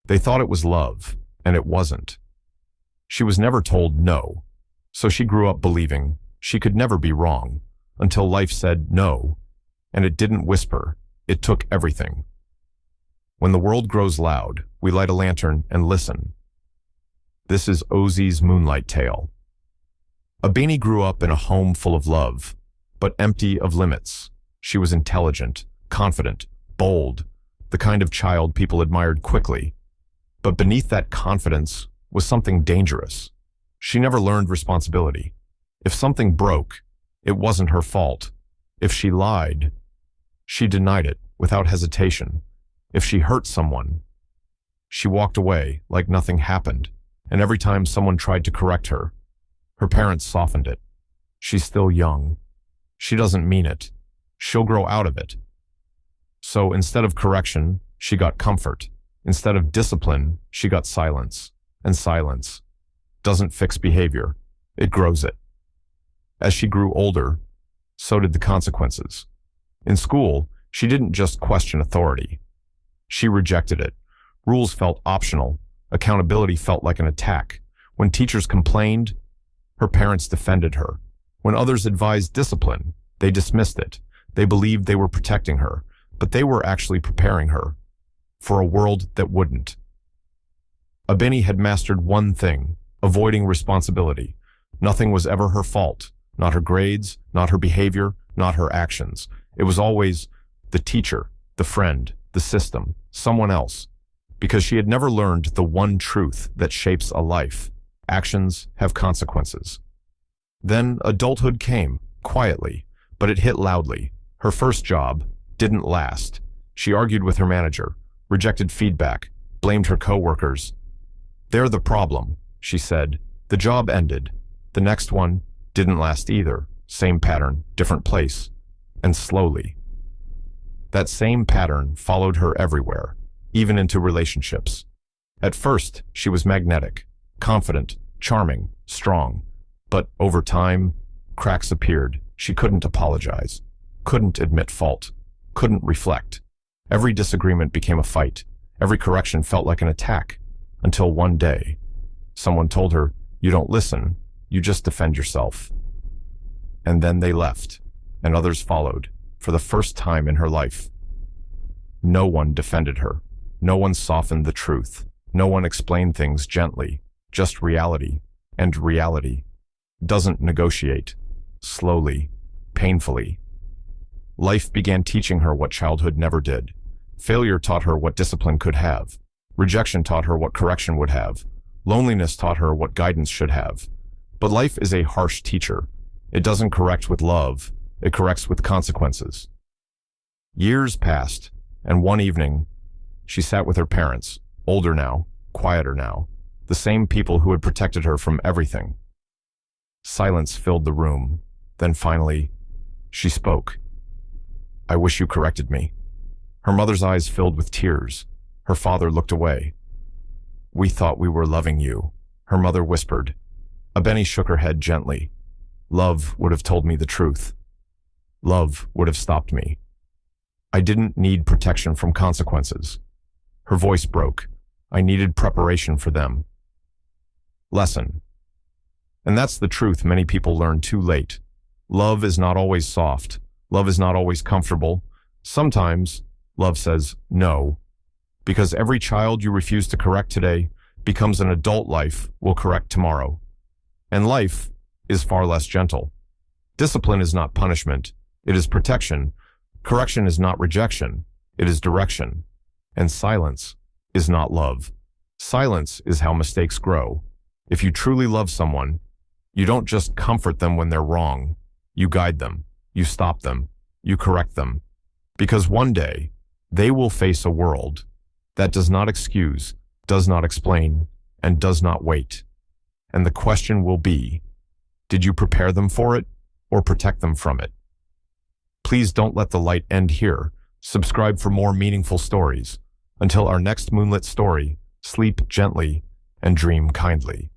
They thought it was love, and it wasn't. She was never told no, so she grew up believing she could never be wrong, until life said no, and it didn't whisper, it took everything. When the world grows loud, we light a lantern and listen. This is Ozzy's Moonlight Tale. Abeni grew up in a home full of love, but empty of limits. She was intelligent, confident, bold, the kind of child people admired quickly. But beneath that confidence was something dangerous. She never learned responsibility. If something broke, it wasn't her fault. If she lied, she denied it without hesitation. If she hurt someone, she walked away like nothing happened. And every time someone tried to correct her, her parents softened it. She's still young. She doesn't mean it. She'll grow out of it. So instead of correction, she got comfort. Instead of discipline, she got silence. And silence doesn't fix behavior, it grows it. As she grew older, so did the consequences. In school, she didn't just question authority. She rejected it. Rules felt optional. Accountability felt like an attack. When teachers complained, her parents defended her. When others advised discipline, they dismissed it. They believed they were protecting her, but they were actually preparing her for a world that wouldn't. Abeni had mastered one thing, avoiding responsibility. Nothing was ever her fault. Not her grades, not her behavior, not her actions. It was always the teacher, the friend, the system, someone else. Because she had never learned the one truth that shapes a life. Actions have consequences. Then adulthood came, quietly, but it hit loudly. Her first job didn't last. She argued with her manager, rejected feedback, blamed her coworkers. "They're the problem," she said. The job ended. The next one didn't last either. Same pattern, different place. And slowly, that same pattern followed her everywhere, even into relationships. At first, she was magnetic, confident, charming, strong. But over time, cracks appeared. She couldn't apologize, couldn't admit fault, couldn't reflect. Every disagreement became a fight. Every correction felt like an attack. Until one day, someone told her, "You don't listen, you just defend yourself." And then they left, and others followed, for the first time in her life. No one defended her. No one softened the truth. No one explained things gently. Just reality. And reality doesn't negotiate. Slowly, painfully. Life began teaching her what childhood never did. Failure taught her what discipline could have. Rejection taught her what correction would have. Loneliness taught her what guidance should have. But life is a harsh teacher. It doesn't correct with love. It corrects with consequences. Years passed, and one evening, she sat with her parents, older now, quieter now, the same people who had protected her from everything. Silence filled the room. Then finally, she spoke. "I wish you corrected me." Her mother's eyes filled with tears. Her father looked away. "We thought we were loving you," her mother whispered. Abeni shook her head gently. "Love would have told me the truth. Love would have stopped me. I didn't need protection from consequences." Her voice broke. "I needed preparation for them." Lesson. And that's the truth many people learn too late. Love is not always soft. Love is not always comfortable. Sometimes love says no. Because every child you refuse to correct today becomes an adult life will correct tomorrow. And life is far less gentle. Discipline is not punishment. It is protection. Correction is not rejection. It is direction. And silence is not love. Silence is how mistakes grow. If you truly love someone, you don't just comfort them when they're wrong. You guide them. You stop them. You correct them. Because one day, they will face a world that does not excuse, does not explain, and does not wait. And the question will be, did you prepare them for it or protect them from it? Please don't let the light end here. Subscribe for more meaningful stories. Until our next moonlit story, sleep gently and dream kindly.